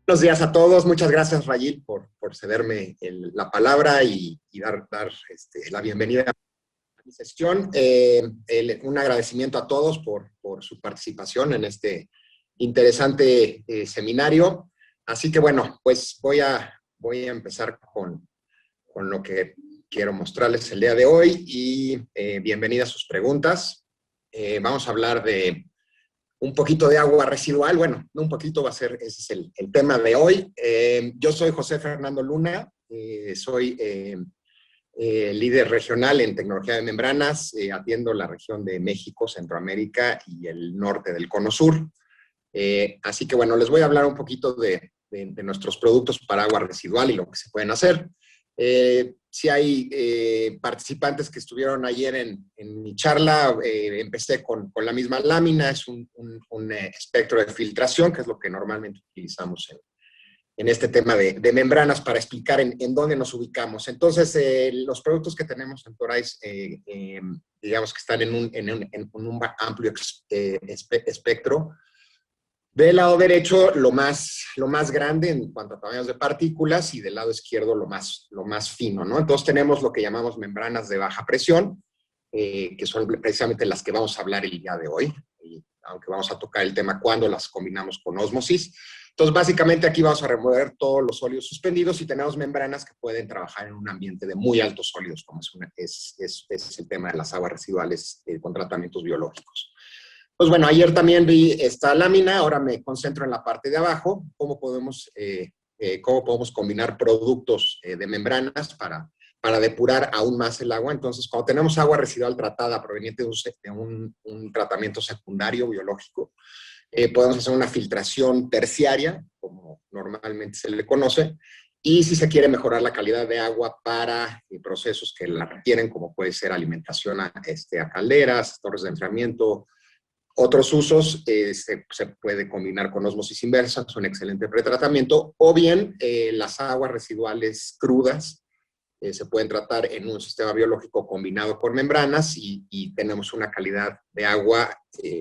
Buenos días a todos. Muchas gracias, Rayil, por cederme la palabra y dar la bienvenida a mi sesión. Un agradecimiento a todos por su participación en este interesante seminario. Así que, bueno, pues voy a empezar con lo que quiero mostrarles el día de hoy y bienvenidas sus preguntas. Vamos a hablar de un poquito de agua residual. Bueno, no un poquito, ese es el tema de hoy. Yo soy José Fernando Luna, soy líder regional en tecnología de membranas, atiendo la región de México, Centroamérica y el norte del Cono Sur. Así que bueno, les voy a hablar un poquito de nuestros productos para agua residual y lo que se pueden hacer. Si hay participantes que estuvieron ayer en mi charla, empecé con la misma lámina, es un espectro de filtración, que es lo que normalmente utilizamos en este tema de membranas para explicar en dónde nos ubicamos. Entonces, los productos que tenemos en Torais, digamos que están en un amplio espectro. Del lado derecho, lo más grande en cuanto a tamaños de partículas, y del lado izquierdo lo más fino, ¿no? Entonces tenemos lo que llamamos membranas de baja presión, que son precisamente las que vamos a hablar el día de hoy, aunque vamos a tocar el tema cuando las combinamos con ósmosis. Entonces, básicamente aquí vamos a remover todos los sólidos suspendidos y tenemos membranas que pueden trabajar en un ambiente de muy altos sólidos, como es el tema de las aguas residuales con tratamientos biológicos. Pues bueno, ayer también vi esta lámina, ahora me concentro en la parte de abajo, cómo podemos combinar productos de membranas para depurar aún más el agua. Entonces, cuando tenemos agua residual tratada proveniente de un tratamiento secundario biológico, podemos hacer una filtración terciaria, como normalmente se le conoce, y si se quiere mejorar la calidad de agua para procesos que la requieren, como puede ser alimentación a calderas, torres de enfriamiento. Otros usos se puede combinar con ósmosis inversa, es un excelente pretratamiento, o bien las aguas residuales crudas se pueden tratar en un sistema biológico combinado con membranas y tenemos una calidad de agua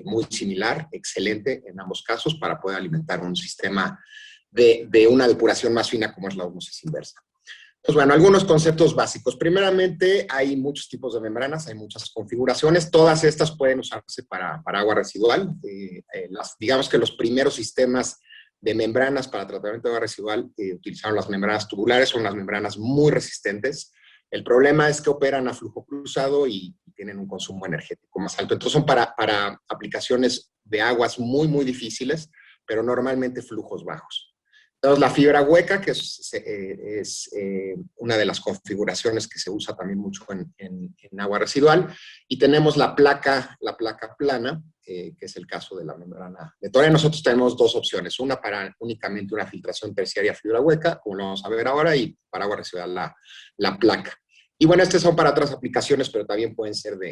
muy similar, excelente en ambos casos, para poder alimentar un sistema de una depuración más fina como es la ósmosis inversa. Pues bueno, algunos conceptos básicos. Primeramente, hay muchos tipos de membranas, hay muchas configuraciones. Todas estas pueden usarse para agua residual. Digamos que los primeros sistemas de membranas para tratamiento de agua residual utilizaron las membranas tubulares, son las membranas muy resistentes. El problema es que operan a flujo cruzado y tienen un consumo energético más alto. Entonces son para aplicaciones de aguas muy, muy difíciles, pero normalmente flujos bajos. Tenemos la fibra hueca, que es una de las configuraciones que se usa también mucho en agua residual. Y tenemos la placa plana, que es el caso de la membrana de Toray. Nosotros tenemos dos opciones, una para únicamente una filtración terciaria fibra hueca, como lo vamos a ver ahora, y para agua residual la placa. Y bueno, estas son para otras aplicaciones, pero también pueden ser de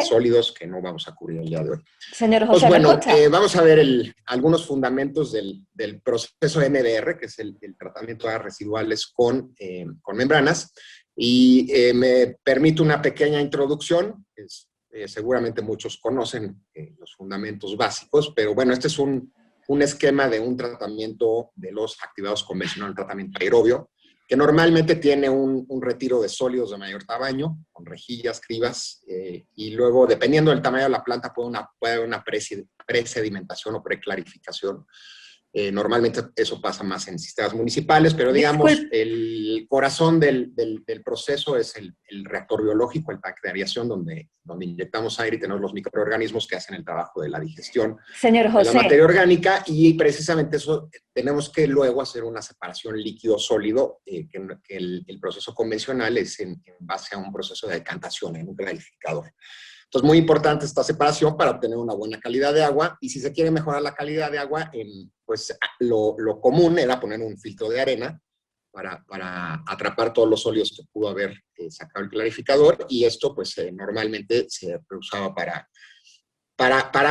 sólidos que no vamos a cubrir el día de hoy. Señor José, pues bueno, vamos a ver algunos fundamentos del proceso MDR, que es el tratamiento de aguas residuales con membranas. Y me permito una pequeña introducción. Seguramente muchos conocen los fundamentos básicos, pero bueno, este es un esquema de un tratamiento de los activados convencionales, un tratamiento aerobio, que normalmente tiene un retiro de sólidos de mayor tamaño, con rejillas, cribas, y luego, dependiendo del tamaño de la planta, puede haber una presedimentación o preclarificación. Normalmente eso pasa más en sistemas municipales, pero digamos, el corazón del proceso es el reactor biológico, el tanque de aviación, donde inyectamos aire y tenemos los microorganismos que hacen el trabajo de la digestión de la materia orgánica, y precisamente eso tenemos que luego hacer una separación líquido-sólido, que el proceso convencional es en base a un proceso de decantación en un clarificador. Entonces, muy importante esta separación para obtener una buena calidad de agua, y si se quiere mejorar la calidad de agua, pues lo común era poner un filtro de arena para atrapar todos los sólidos que pudo haber sacado el clarificador, y esto pues normalmente se usaba para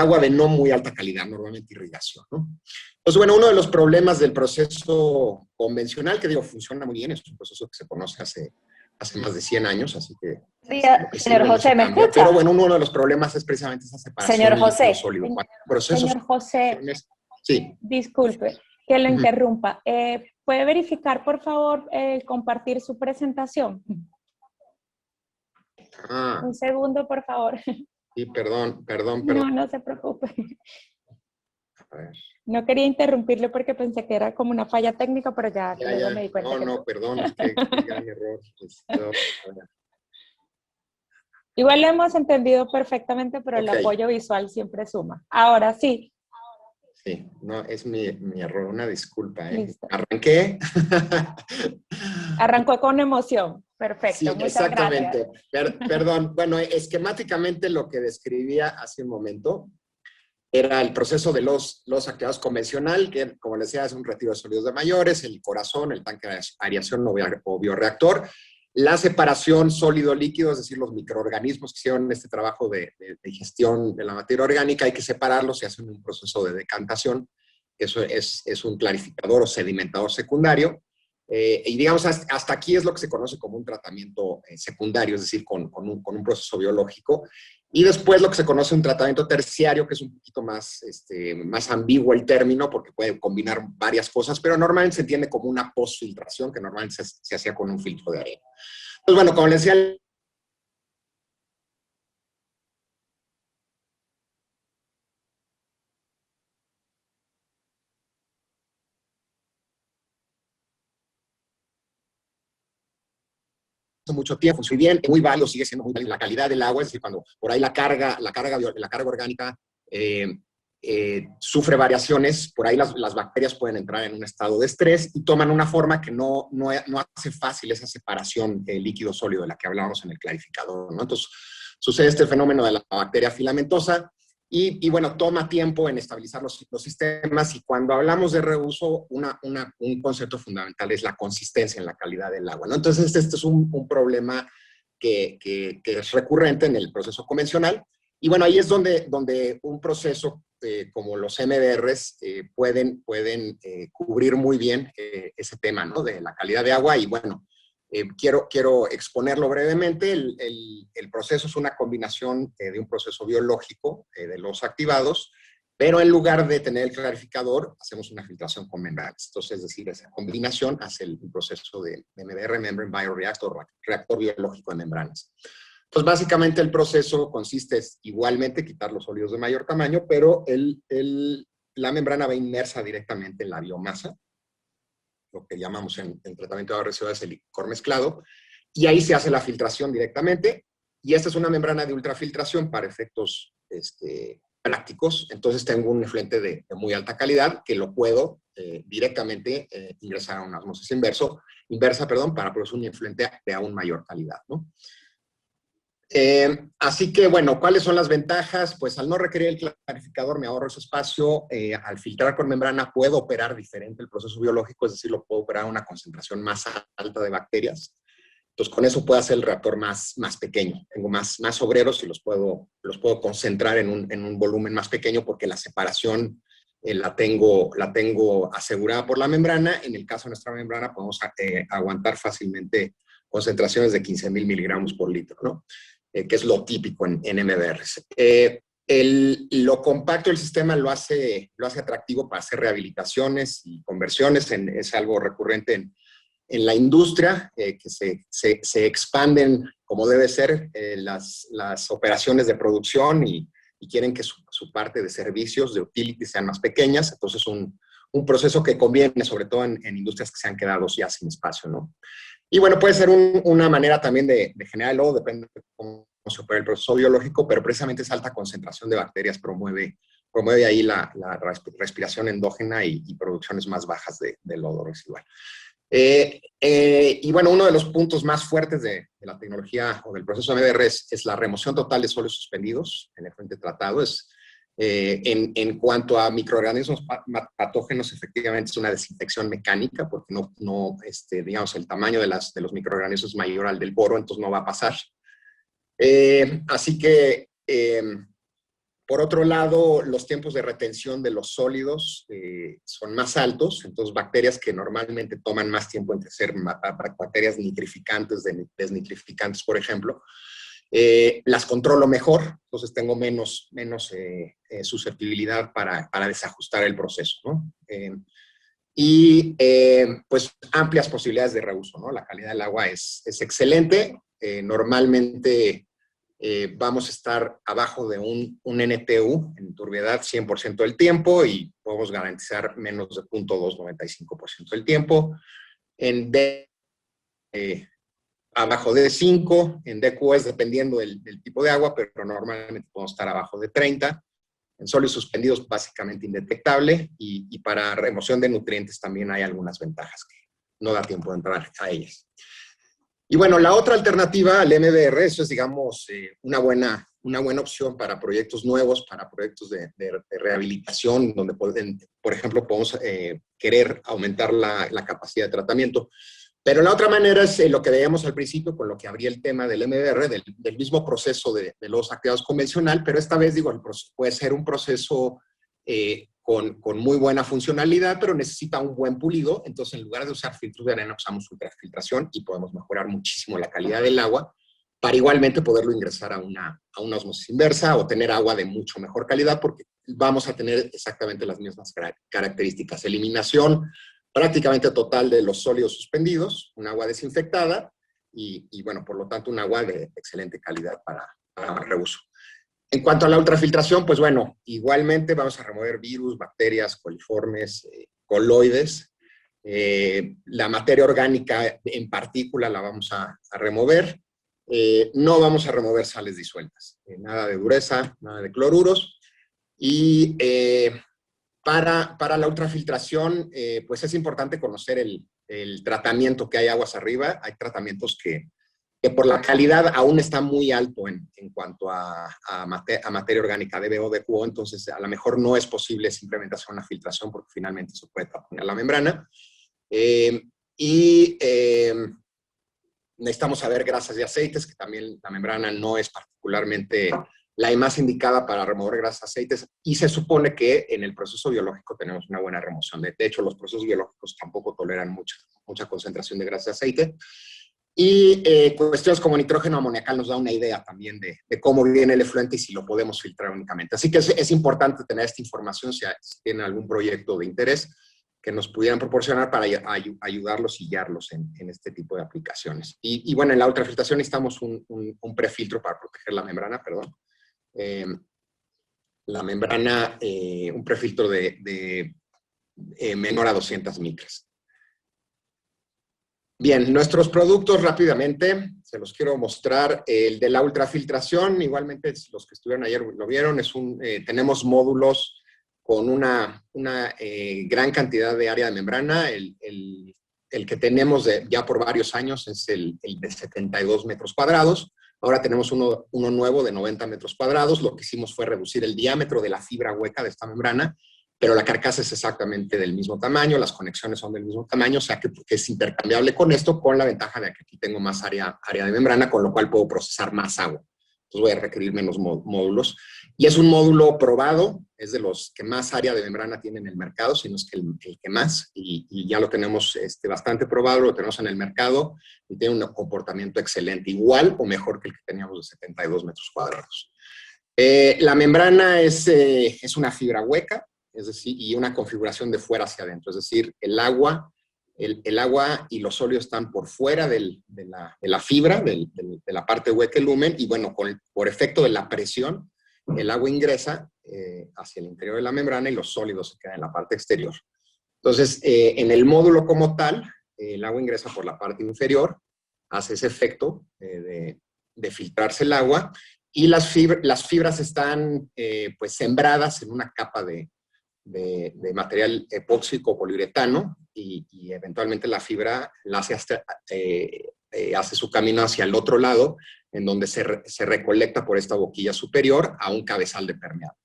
agua de no muy alta calidad, normalmente irrigación, ¿no? Pues bueno, uno de los problemas del proceso convencional, que digo, funciona muy bien, es un proceso que se conoce hace más de 100 años, así que... Señor José, ¿me escucha? Pero bueno, uno de los problemas es precisamente esa separación Señor José, líquido-sólido. Señor José, Sí. disculpe, que lo interrumpa. ¿Puede verificar, por favor, compartir su presentación? Un segundo, por favor. Sí, perdón. No, no se preocupe. A ver. No quería interrumpirle porque pensé que era como una falla técnica, pero ya luego me di cuenta que No, perdón, es que gran error. Igual lo hemos entendido perfectamente, pero el apoyo visual siempre suma. Ahora sí. Sí, no, es mi error, una disculpa. Listo. Arranqué. Arrancó con emoción. Perfecto, Sí, muchas exactamente. gracias. Perdón, bueno, esquemáticamente lo que describía hace un momento era el proceso de los activados convencional, que como les decía es un retiro de sólidos de mayores, el corazón, el tanque de aireación o bioreactor, la separación sólido-líquido, es decir, los microorganismos que hicieron este trabajo de gestión de la materia orgánica, hay que separarlos y hacen un proceso de decantación, eso es un clarificador o sedimentador secundario, y digamos, hasta aquí es lo que se conoce como un tratamiento secundario, es decir, con un proceso biológico. Y después lo que se conoce un tratamiento terciario, que es un poquito más, más ambiguo el término, porque puede combinar varias cosas, pero normalmente se entiende como una postfiltración, que normalmente se hacía con un filtro de arena. Pues bueno, como les decía, mucho tiempo, muy bien, muy válido, sigue siendo muy válido. La calidad del agua, es decir, cuando por ahí la carga orgánica sufre variaciones, por ahí las bacterias pueden entrar en un estado de estrés y toman una forma que no hace fácil esa separación líquido-sólido de la que hablábamos en el clarificador, ¿no? Entonces, sucede este fenómeno de la bacteria filamentosa y bueno, toma tiempo en estabilizar los sistemas y cuando hablamos de reuso, un concepto fundamental es la consistencia en la calidad del agua, ¿no? Entonces, este es un problema que es recurrente en el proceso convencional. Y bueno, ahí es donde un proceso como los MDRs pueden cubrir muy bien ese tema, ¿no? De la calidad de agua. Y bueno, quiero exponerlo brevemente. El proceso es una combinación de un proceso biológico de los activados, pero en lugar de tener el clarificador, hacemos una filtración con membranas. Entonces, es decir, esa combinación hace el proceso de MBR, Membrane Bioreactor, reactor biológico de membranas. Pues básicamente el proceso consiste igualmente en quitar los sólidos de mayor tamaño, pero la membrana va inmersa directamente en la biomasa, lo que llamamos en tratamiento de agua residual el licor mezclado, y ahí se hace la filtración directamente, y esta es una membrana de ultrafiltración para efectos prácticos, entonces tengo un efluente de muy alta calidad que lo puedo directamente ingresar a una osmosis inversa, para producir un efluente de aún mayor calidad, ¿no? Así que, bueno, ¿cuáles son las ventajas? Pues al no requerir el clarificador me ahorro ese espacio. Al filtrar con membrana puedo operar diferente el proceso biológico, es decir, lo puedo operar a una concentración más alta de bacterias. Entonces, con eso puedo hacer el reactor más pequeño. Tengo más obreros y los puedo concentrar en un volumen más pequeño porque la separación la tengo asegurada por la membrana. En el caso de nuestra membrana podemos aguantar fácilmente concentraciones de 15,000 miligramos por litro, ¿no? Que es lo típico en MDRs. Lo compacto del sistema lo hace atractivo para hacer rehabilitaciones y conversiones. Es algo recurrente en la industria, que se expanden como debe ser las operaciones de producción y quieren que su parte de servicios, de utility, sean más pequeñas. Entonces, un proceso que conviene, sobre todo en industrias que se han quedado ya sin espacio, ¿no? Y bueno, puede ser una manera también de generar el lodo, depende de cómo se opera el proceso biológico, pero precisamente esa alta concentración de bacterias promueve ahí la respiración endógena y producciones más bajas de lodo residual. Y bueno, uno de los puntos más fuertes de la tecnología o del proceso MDR es la remoción total de sólidos suspendidos en el efluente tratado. En cuanto a microorganismos patógenos, efectivamente es una desinfección mecánica, porque digamos, el tamaño de los microorganismos es mayor al del boro, entonces no va a pasar. Así que, por otro lado, los tiempos de retención de los sólidos son más altos, entonces bacterias que normalmente toman más tiempo en crecer, bacterias nitrificantes, desnitrificantes, por ejemplo, las controlo mejor, entonces tengo menos susceptibilidad para desajustar el proceso, ¿no? y pues amplias posibilidades de reuso, ¿no? La calidad del agua es excelente. Normalmente vamos a estar abajo de un NTU en turbiedad 100% del tiempo y podemos garantizar menos de 0.295% del tiempo. En D, abajo de 5, en DQS dependiendo del tipo de agua, pero normalmente podemos estar abajo de 30. En sólidos suspendidos básicamente indetectable y para remoción de nutrientes también hay algunas ventajas que no da tiempo de entrar a ellas. Y bueno, la otra alternativa al MBR, eso es, digamos, una buena opción para proyectos nuevos, para proyectos de rehabilitación, donde, por ejemplo, podemos querer aumentar la capacidad de tratamiento. Pero la otra manera es lo que veíamos al principio, con lo que abría el tema del MBR, del mismo proceso de los activados convencional, pero esta vez, digo, puede ser un proceso con muy buena funcionalidad, pero necesita un buen pulido. Entonces, en lugar de usar filtros de arena, usamos ultrafiltración y podemos mejorar muchísimo la calidad del agua para igualmente poderlo ingresar a una osmosis inversa o tener agua de mucho mejor calidad, porque vamos a tener exactamente las mismas características. Eliminación prácticamente total de los sólidos suspendidos, un agua desinfectada y bueno, por lo tanto, un agua de excelente calidad para reuso. En cuanto a la ultrafiltración, pues bueno, igualmente vamos a remover virus, bacterias, coliformes, coloides. La materia orgánica en partícula la vamos a remover. No vamos a remover sales disueltas. Nada de dureza, nada de cloruros. Y para la ultrafiltración, pues es importante conocer el tratamiento que hay aguas arriba. Hay tratamientos que por la calidad aún está muy alto en cuanto a materia orgánica, DBO, DQO, entonces a lo mejor no es posible simplemente hacer una filtración porque finalmente eso puede taponar la membrana. Necesitamos saber grasas y aceites, que también la membrana no es particularmente la más indicada para remover grasas y aceites, y se supone que en el proceso biológico tenemos una buena remoción. De hecho, los procesos biológicos tampoco toleran mucha concentración de grasa y aceite. Y cuestiones como nitrógeno amoniacal nos da una idea también de cómo viene el efluente y si lo podemos filtrar únicamente. Así que es importante tener esta información si tienen algún proyecto de interés que nos pudieran proporcionar para ayudarlos y guiarlos en este tipo de aplicaciones. Y bueno, en la ultrafiltración necesitamos un prefiltro para proteger la membrana, perdón. La membrana, un prefiltro de menor a 200 micras. Bien, nuestros productos rápidamente, se los quiero mostrar. El de la ultrafiltración, igualmente los que estuvieron ayer lo vieron, tenemos módulos con una gran cantidad de área de membrana. El que tenemos ya por varios años es el de 72 metros cuadrados. Ahora tenemos uno nuevo de 90 metros cuadrados. Lo que hicimos fue reducir el diámetro de la fibra hueca de esta membrana, pero la carcasa es exactamente del mismo tamaño, las conexiones son del mismo tamaño, o sea que es intercambiable con esto, con la ventaja de que aquí tengo más área de membrana, con lo cual puedo procesar más agua. Entonces voy a requerir menos módulos. Y es un módulo probado, es de los que más área de membrana tiene en el mercado, si no es que el que más, y ya lo tenemos bastante probado, lo tenemos en el mercado, y tiene un comportamiento excelente, igual o mejor que el que teníamos de 72 metros cuadrados. La membrana es una fibra hueca, es decir, y una configuración de fuera hacia adentro, es decir, el agua y los sólidos están por fuera de la fibra, de la parte hueca del lumen, y bueno, por efecto de la presión, el agua ingresa hacia el interior de la membrana y los sólidos se quedan en la parte exterior. Entonces, en el módulo como tal, el agua ingresa por la parte inferior, hace ese efecto de filtrarse el agua, y las fibras están pues sembradas en una capa de material epóxico poliuretano y eventualmente la fibra la hace su camino hacia el otro lado, en donde se recolecta por esta boquilla superior a un cabezal de permeado.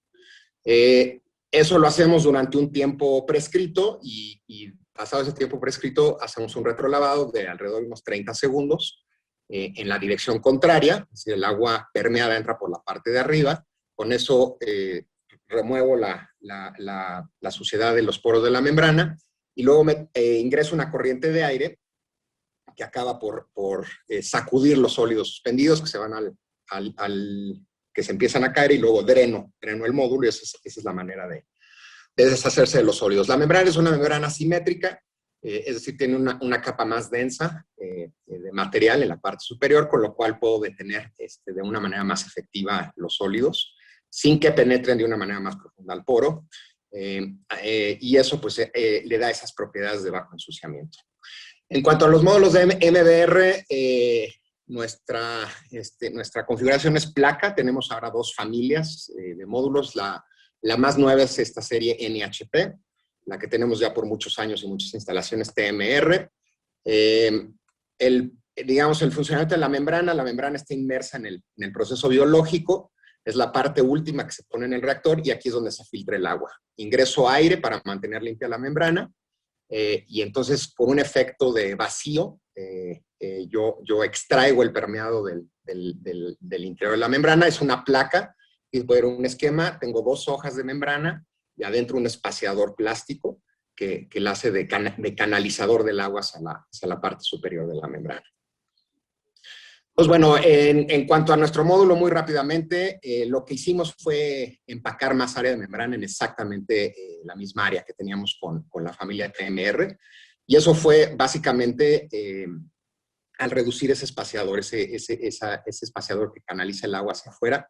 Eso lo hacemos durante un tiempo prescrito y pasado ese tiempo prescrito hacemos un retrolavado de alrededor de unos 30 segundos en la dirección contraria, es decir, el agua permeada entra por la parte de arriba, con eso remuevo la suciedad de los poros de la membrana y luego ingreso una corriente de aire que acaba por sacudir los sólidos suspendidos que se van que se empiezan a caer y luego dreno el módulo y esa es la manera de deshacerse de los sólidos. La membrana es una membrana simétrica, es decir, tiene una capa más densa de material en la parte superior, con lo cual puedo detener de una manera más efectiva los sólidos, sin que penetren de una manera más profunda al poro, y eso pues le da esas propiedades de bajo ensuciamiento. En cuanto a los módulos de MBR, nuestra configuración es placa. Tenemos ahora 2 familias de módulos. La más nueva es esta serie NHP, la que tenemos ya por muchos años y muchas instalaciones TMR. Digamos, el funcionamiento de la membrana está inmersa en el proceso biológico, es la parte última que se pone en el reactor y aquí es donde se filtra el agua. Ingreso aire para mantener limpia la membrana y entonces por un efecto de vacío yo extraigo el permeado del interior de la membrana. Es una placa, y puede ver un esquema, tengo 2 hojas de membrana y adentro un espaciador plástico que la hace de canalizador del agua hacia la parte superior de la membrana. Pues bueno, en cuanto a nuestro módulo, muy rápidamente, lo que hicimos fue empacar más área de membrana en exactamente la misma área que teníamos con la familia TMR, y eso fue básicamente al reducir ese espaciador, ese espaciador que canaliza el agua hacia afuera.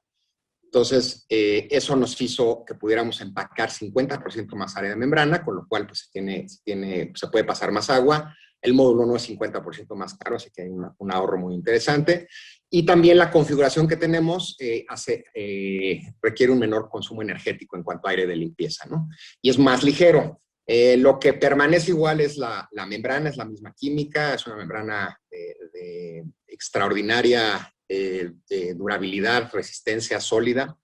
Entonces, eso nos hizo que pudiéramos empacar 50% más área de membrana, con lo cual pues, se puede pasar más agua. El módulo no es 50% más caro, así que hay un ahorro muy interesante. Y también la configuración que tenemos requiere un menor consumo energético en cuanto a aire de limpieza, ¿no? Y es más ligero. Lo que permanece igual es la membrana, es la misma química, es una membrana de extraordinaria de durabilidad, resistencia sólida.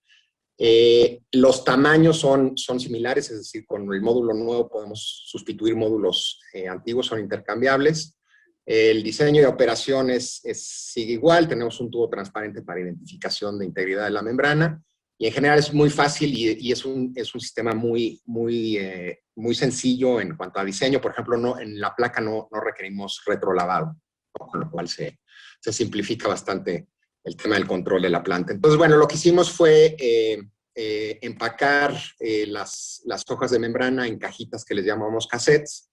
Los tamaños son similares, es decir, con el módulo nuevo podemos sustituir módulos antiguos, son intercambiables. El diseño de operaciones sigue igual, tenemos un tubo transparente para identificación de integridad de la membrana, y en general es muy fácil y es un sistema muy sencillo en cuanto a diseño. Por ejemplo, en la placa no requerimos retrolavado, ¿no? Con lo cual se simplifica bastante el tema del control de la planta. Entonces, bueno, lo que hicimos fue empacar las hojas de membrana en cajitas que les llamamos cassettes,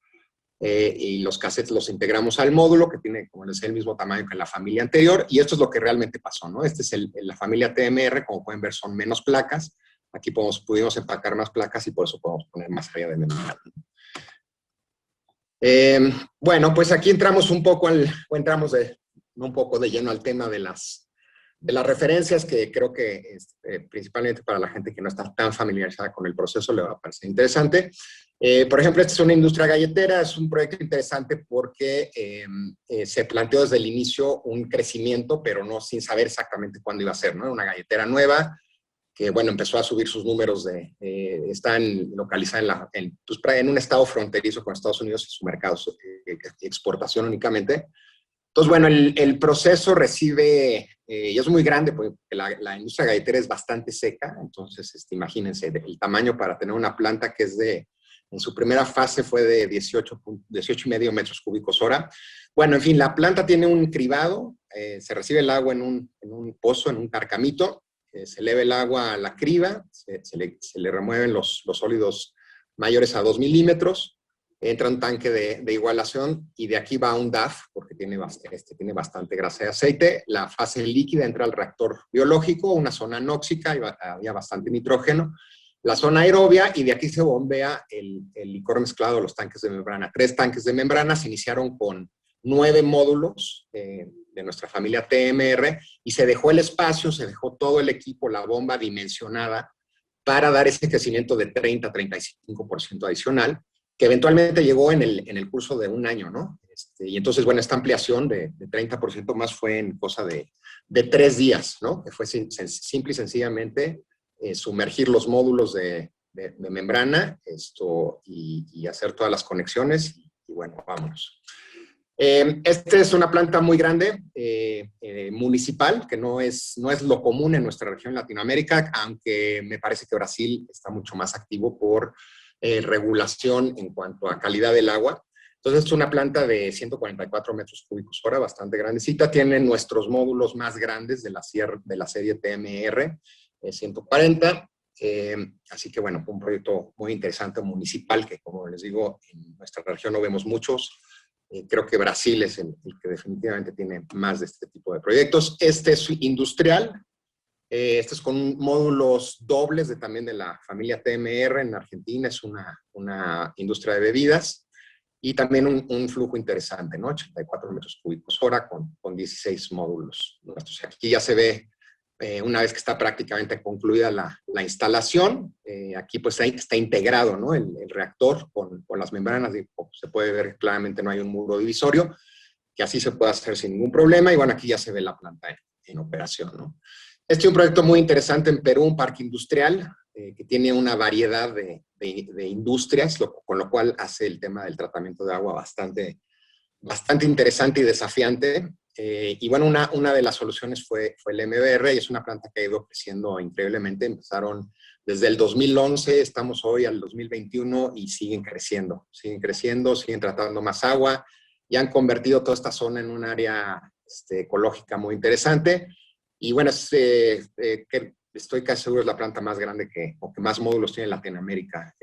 y los cassettes los integramos al módulo, que tiene, como les decía, el mismo tamaño que la familia anterior, y esto es lo que realmente pasó, ¿no? Esta es la familia TMR, como pueden ver, son menos placas. Aquí pudimos empacar más placas y por eso podemos poner más área de membrana. Bueno, pues aquí entramos un poco de lleno al tema de las referencias, que creo que principalmente para la gente que no está tan familiarizada con el proceso le va a parecer interesante. Por ejemplo, esta es una industria galletera, es un proyecto interesante porque se planteó desde el inicio un crecimiento, pero no sin saber exactamente cuándo iba a ser, ¿no? Una galletera nueva que, bueno, empezó a subir sus números está localizada en un estado fronterizo con Estados Unidos y su mercado de exportación únicamente. Entonces, bueno, el proceso recibe, y es muy grande porque la industria galletera es bastante seca, entonces imagínense el tamaño para tener una planta que en su primera fase fue de 18,5 metros cúbicos hora. Bueno, en fin, la planta tiene un cribado, se recibe el agua en un pozo, en un carcamito, se eleva el agua a la criba, se le remueven los sólidos mayores a 2 milímetros, entra un tanque de igualación y de aquí va a un DAF, porque tiene bastante grasa y aceite. La fase líquida entra al reactor biológico, una zona anóxica, había bastante nitrógeno. La zona aerobia, y de aquí se bombea el licor mezclado a los tanques de membrana. 3 tanques de membrana se iniciaron con 9 módulos de nuestra familia TMR, y se dejó el espacio, se dejó todo el equipo, la bomba dimensionada para dar ese crecimiento de 30-35% adicional, que eventualmente llegó en el curso de un año, ¿no? Y entonces, bueno, esta ampliación de 30% más fue en cosa de 3 días, ¿no? Que fue simple y sencillamente sumergir los módulos de membrana y hacer todas las conexiones, y bueno, vámonos. Esta es una planta muy grande, municipal, que no es lo común en nuestra región Latinoamérica, aunque me parece que Brasil está mucho más activo por regulación en cuanto a calidad del agua. Entonces, es una planta de 144 metros cúbicos hora, bastante grandecita. Tiene nuestros módulos más grandes de la serie TMR, 140. Así que bueno, fue un proyecto muy interesante municipal que, como les digo, en nuestra región no vemos muchos. Creo que Brasil es el que definitivamente tiene más de este tipo de proyectos. Este es industrial. Este es con módulos dobles también de la familia TMR en Argentina. Es una industria de bebidas. Y también un flujo interesante, ¿no? 84 metros cúbicos hora con 16 módulos. Entonces, aquí ya se ve, una vez que está prácticamente concluida la instalación, aquí pues está integrado, ¿no? El reactor con las membranas. Se puede ver claramente, no hay un muro divisorio, que así se puede hacer sin ningún problema. Y bueno, aquí ya se ve la planta en operación, ¿no? Este es un proyecto muy interesante en Perú, un parque industrial que tiene una variedad de industrias, con lo cual hace el tema del tratamiento de agua bastante interesante y desafiante. Y bueno, una de las soluciones fue el MBR, y es una planta que ha ido creciendo increíblemente. Empezaron desde el 2011, estamos hoy al 2021 y siguen creciendo, siguen tratando más agua y han convertido toda esta zona en un área ecológica muy interesante. Y bueno, estoy casi seguro es la planta más grande o que más módulos tiene en Latinoamérica,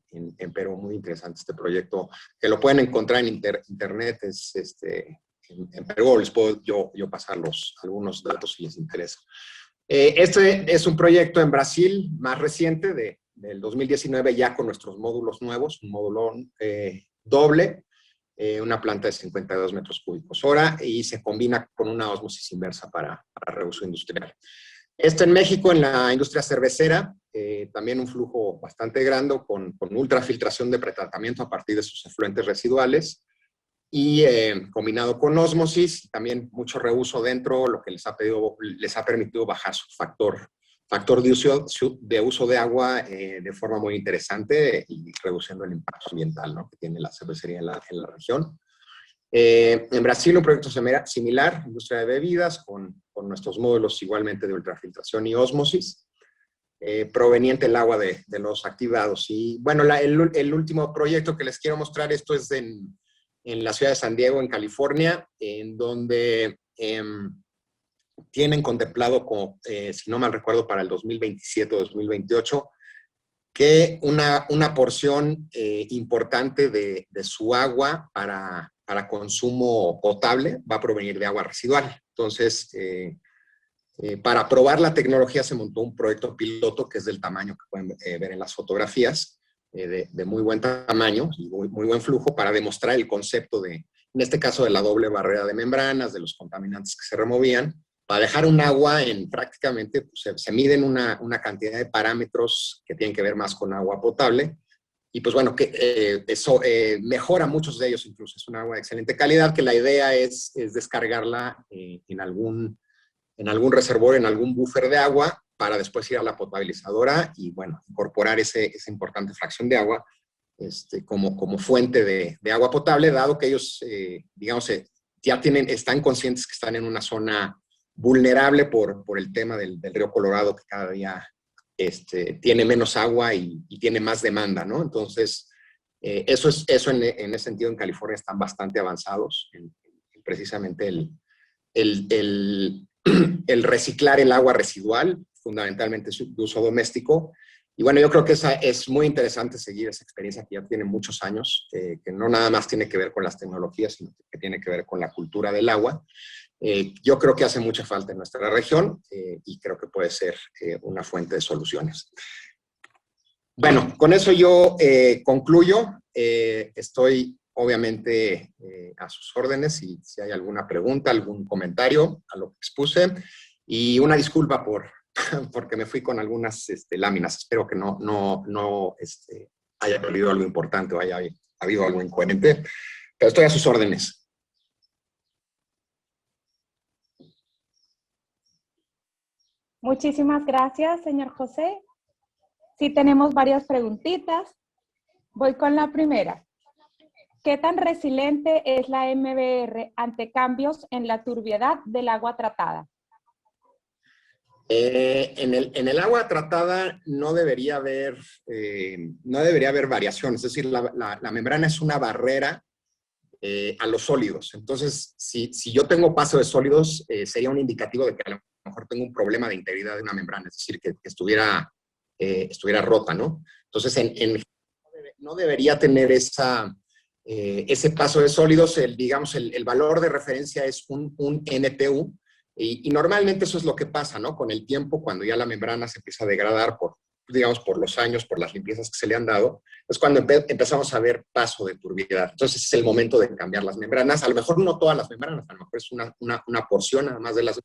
en Perú. Muy interesante este proyecto, que lo pueden encontrar en internet, en Perú. Les puedo yo pasar algunos datos si les interesa. Este es un proyecto en Brasil más reciente, del 2019, ya con nuestros módulos nuevos, un módulo doble, una planta de 52 metros cúbicos hora, y se combina con una ósmosis inversa para reuso industrial. En México, en la industria cervecera, también un flujo bastante grande con ultrafiltración de pretratamiento a partir de sus efluentes residuales, y combinado con ósmosis, también mucho reuso dentro, lo que les ha permitido bajar su factor de uso de agua de forma muy interesante, y reduciendo el impacto ambiental, ¿no?, que tiene la cervecería en la región. En Brasil, un proyecto similar, industria de bebidas, con nuestros módulos igualmente de ultrafiltración y ósmosis, proveniente el agua de los activados. Y bueno, el último proyecto que les quiero mostrar, esto es en la ciudad de San Diego, en California, en donde tienen contemplado, si no mal recuerdo, para el 2027 o 2028, que una porción importante de su agua para consumo potable va a provenir de agua residual. Entonces, para probar la tecnología se montó un proyecto piloto que es del tamaño que pueden ver en las fotografías, de muy buen tamaño y muy buen flujo, para demostrar el concepto en este caso, de la doble barrera de membranas, de los contaminantes que se removían, para dejar un agua prácticamente, pues, se miden una cantidad de parámetros que tienen que ver más con agua potable. Y pues bueno, que eso mejora muchos de ellos, incluso es un agua de excelente calidad, que la idea es descargarla en algún reservorio, en algún buffer de agua, para después ir a la potabilizadora y bueno, incorporar esa importante fracción de agua como fuente de agua potable, dado que ellos, digamos, ya están conscientes que están en una zona vulnerable por el tema del río Colorado, que cada día tiene menos agua y tiene más demanda, ¿no? Entonces, eso en ese sentido, en California están bastante avanzados en precisamente el reciclar el agua residual, fundamentalmente de uso doméstico. Y bueno, yo creo que es muy interesante seguir esa experiencia, que ya tiene muchos años, que no nada más tiene que ver con las tecnologías, sino que tiene que ver con la cultura del agua. Yo creo que hace mucha falta en nuestra región, y creo que puede ser una fuente de soluciones. Bueno, con eso yo concluyo. Estoy obviamente a sus órdenes, y si hay alguna pregunta, algún comentario a lo que expuse. Y una disculpa porque me fui con algunas láminas. Espero que no haya perdido algo importante o haya habido algo incoherente, pero estoy a sus órdenes. Muchísimas gracias, señor José. Sí, tenemos varias preguntitas. Voy con la primera. ¿Qué tan resiliente es la MBR ante cambios en la turbiedad del agua tratada? En el agua tratada no debería haber variación. Es decir, la membrana es una barrera a los sólidos. Entonces, si yo tengo paso de sólidos, sería un indicativo de que a lo mejor tengo un problema de integridad de una membrana, es decir, que estuviera estuviera rota, ¿no? Entonces, no debería tener ese paso de sólidos. Digamos, el valor de referencia es un NTU, y normalmente eso es lo que pasa, ¿no? Con el tiempo, cuando ya la membrana se empieza a degradar digamos, por los años, por las limpiezas que se le han dado, es cuando empezamos a ver paso de turbiedad. Entonces es el momento de cambiar las membranas. A lo mejor no todas las membranas, a lo mejor es una porción nada más de las.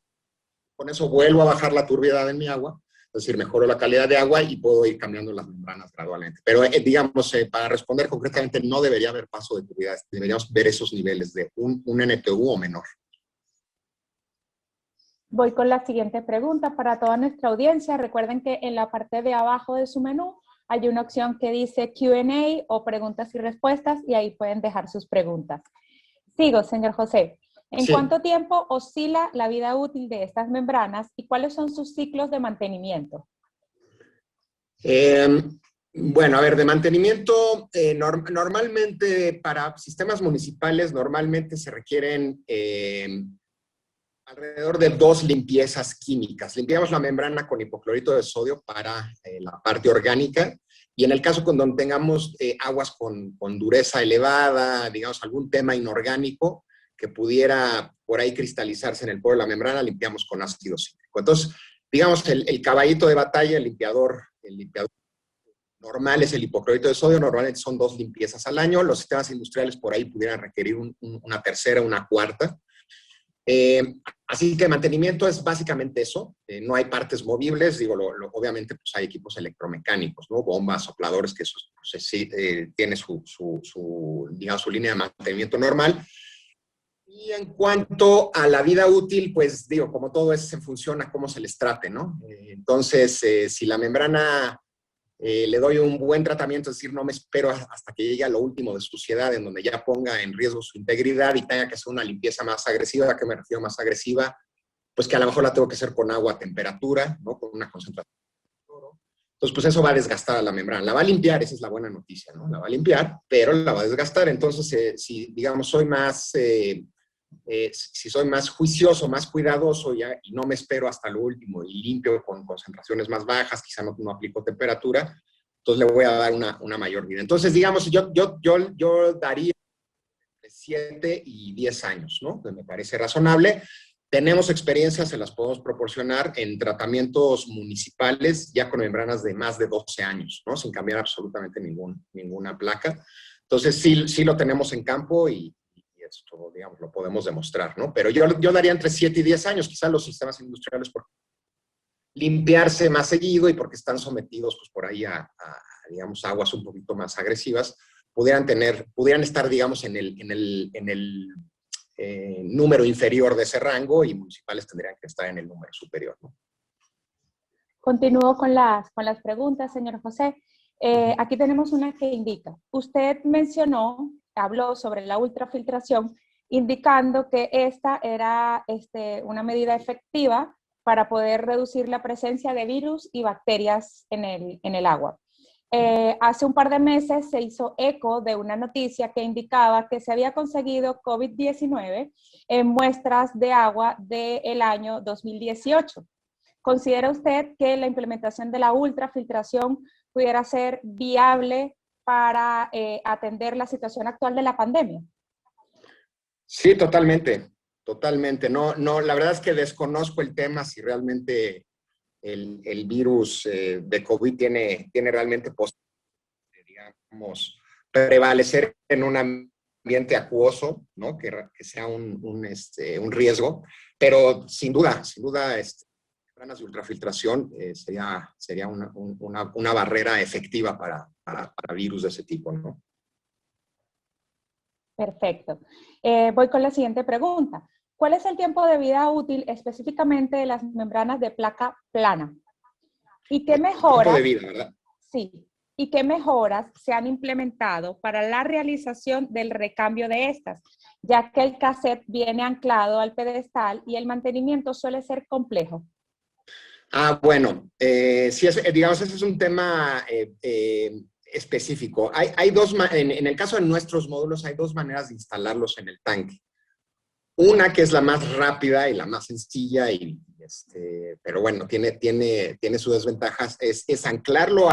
Con eso vuelvo a bajar la turbiedad en mi agua, es decir, mejoro la calidad de agua y puedo ir cambiando las membranas gradualmente. Pero digamos, para responder concretamente, no debería haber paso de turbiedad. Deberíamos ver esos niveles de un NTU o menor. Voy con la siguiente pregunta para toda nuestra audiencia. Recuerden que en la parte de abajo de su menú hay una opción que dice Q&A o preguntas y respuestas, y ahí pueden dejar sus preguntas. Sigo, señor José. ¿En Sí. cuánto tiempo oscila la vida útil de estas membranas y cuáles son sus ciclos de mantenimiento? Bueno, a ver, de mantenimiento, normalmente para sistemas municipales, normalmente se requieren alrededor de 2 limpiezas químicas. Limpiamos la membrana con hipoclorito de sodio para la parte orgánica, y en el caso cuando tengamos aguas con dureza elevada, digamos algún tema inorgánico que pudiera por ahí cristalizarse en el poro de la membrana, limpiamos con ácido cítrico. Entonces, digamos, el caballito de batalla, el limpiador normal es el hipoclorito de sodio. Normalmente son 2 limpiezas al año. Los sistemas industriales por ahí pudieran requerir una tercera, una cuarta. Así que mantenimiento es básicamente eso. No hay partes movibles. Digo, obviamente pues hay equipos electromecánicos, ¿no? Bombas, sopladores, que eso pues, sí, tiene digamos, su línea de mantenimiento normal. Y en cuanto a la vida útil, pues digo, como todo es en función a cómo se les trate, ¿no? Entonces, si la membrana le doy un buen tratamiento, es decir, no me espero hasta que llegue a lo último de suciedad, en donde ya ponga en riesgo su integridad y tenga que hacer una limpieza más agresiva. ¿A qué me refiero más agresiva? Pues que a lo mejor la tengo que hacer con agua a temperatura, ¿no? Con una concentración de cloro. Entonces, pues eso va a desgastar a la membrana. La va a limpiar, esa es la buena noticia, ¿no? La va a limpiar, pero la va a desgastar. Entonces, si, digamos, si soy más juicioso, más cuidadoso ya, y no me espero hasta lo último y limpio con concentraciones más bajas, quizá no aplico temperatura, entonces le voy a dar una mayor vida. Entonces, digamos, yo daría 7 y 10 años, ¿no? Que me parece razonable. Tenemos experiencias, se las podemos proporcionar en tratamientos municipales ya con membranas de más de 12 años, ¿no? Sin cambiar absolutamente ninguna placa. Entonces, sí lo tenemos en campo y esto, digamos, lo podemos demostrar, ¿no? Pero yo daría entre 7 y 10 años, quizás los sistemas industriales por limpiarse más seguido y porque están sometidos, pues, por ahí digamos, aguas un poquito más agresivas, pudieran estar, digamos, en el número inferior de ese rango, y municipales tendrían que estar en el número superior, ¿no? Continúo con las preguntas, señor José. Aquí tenemos una que indica, usted habló sobre la ultrafiltración, indicando que esta era una medida efectiva para poder reducir la presencia de virus y bacterias en el agua. Hace un par de meses se hizo eco de una noticia que indicaba que se había conseguido COVID-19 en muestras de agua del año 2018. ¿Considera usted que la implementación de la ultrafiltración pudiera ser viable para atender la situación actual de la pandemia? Sí, totalmente. No, la verdad es que desconozco el tema, si realmente el virus de COVID tiene realmente posibilidad, digamos, prevalecer en un ambiente acuoso, ¿no? Que sea un riesgo, pero sin duda, membranas de ultrafiltración sería una barrera efectiva para virus de ese tipo, ¿no? Perfecto. Voy con la siguiente pregunta. ¿Cuál es el tiempo de vida útil específicamente de las membranas de placa plana? ¿Y qué mejoras? Tiempo de vida, ¿verdad? Sí. ¿Y qué mejoras se han implementado para la realización del recambio de estas? Ya que el cassette viene anclado al pedestal y el mantenimiento suele ser complejo. Bueno, sí, digamos, ese es un tema específico. En el caso de nuestros módulos, hay 2 maneras de instalarlos en el tanque. Una que es la más rápida y la más sencilla y pero bueno, tiene sus desventajas. Es anclarlo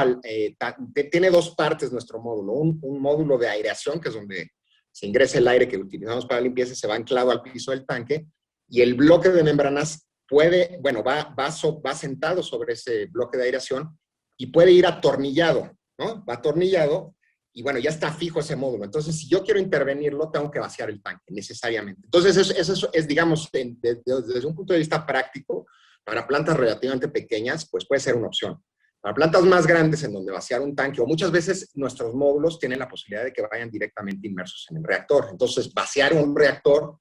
tiene dos partes nuestro módulo. Un módulo de aireación, que es donde se ingresa el aire que utilizamos para limpieza, se va anclado al piso del tanque, y el bloque de membranas va sentado sobre ese bloque de aireación y puede ir atornillado, ¿no? Va atornillado y bueno, ya está fijo ese módulo. Entonces, si yo quiero intervenirlo, tengo que vaciar el tanque, necesariamente. Entonces, eso es digamos, desde un punto de vista práctico, para plantas relativamente pequeñas, pues puede ser una opción. Para plantas más grandes, en donde vaciar un tanque, o muchas veces nuestros módulos tienen la posibilidad de que vayan directamente inmersos en el reactor. Entonces, vaciar un reactor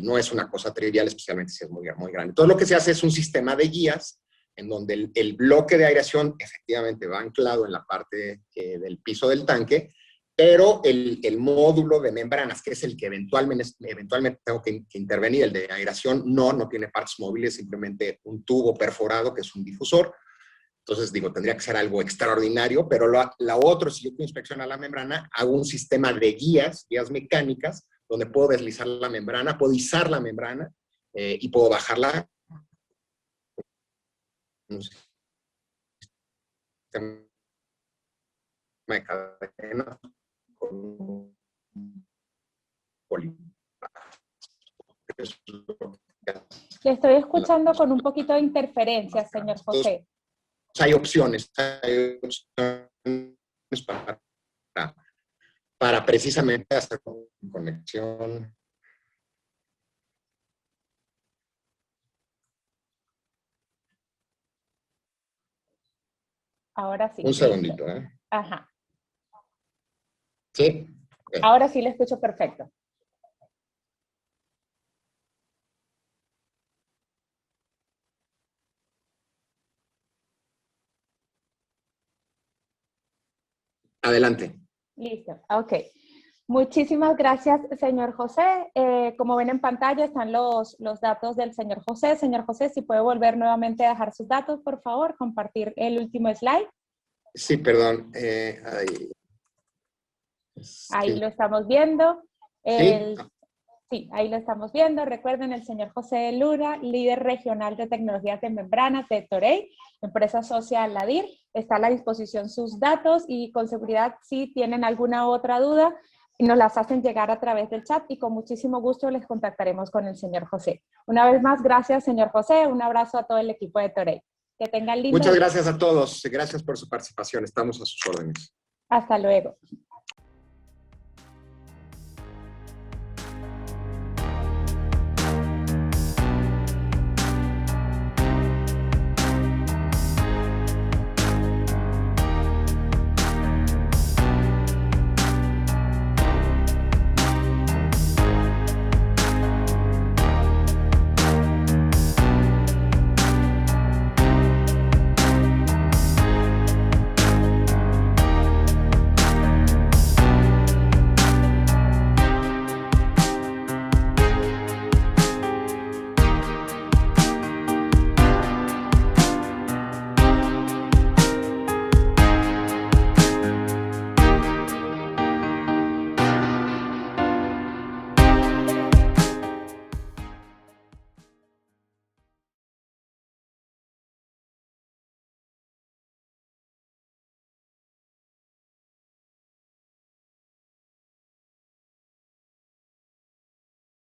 no es una cosa trivial, especialmente si es muy, muy grande. Entonces, lo que se hace es un sistema de guías en donde el bloque de aireación efectivamente va anclado en la parte del piso del tanque, pero el módulo de membranas, que es el que eventualmente tengo que intervenir, el de aireación, no tiene partes móviles, simplemente un tubo perforado, que es un difusor. Entonces, digo, tendría que ser algo extraordinario, pero la otra, si yo quiero inspeccionar la membrana, hago un sistema de guías mecánicas, donde puedo deslizar la membrana, puedo izar la membrana y puedo bajarla. Un sistema de cadena con un Le estoy escuchando con un poquito de interferencia, señor José. Hay opciones para precisamente hacer conexión. Ahora sí. Un segundito, ¿eh? Ajá. Sí. Okay. Ahora sí le escucho perfecto. Adelante. Listo, ok. Muchísimas gracias, señor José. Como ven en pantalla están los datos del señor José. Señor José, si puede volver nuevamente a dejar sus datos, por favor, compartir el último slide. Sí, perdón. Ahí lo estamos viendo. ¿Sí? Sí, ahí lo estamos viendo. Recuerden, el señor José Luna, líder regional de tecnologías de membrana de Torey, empresa socia de LADIR. Está a la disposición sus datos y con seguridad, si tienen alguna otra duda, nos las hacen llegar a través del chat y con muchísimo gusto les contactaremos con el señor José. Una vez más, gracias, señor José. Un abrazo a todo el equipo de Torey. Que tengan lindo Muchas día. gracias a todos. Gracias por su participación. Estamos a sus órdenes. Hasta luego.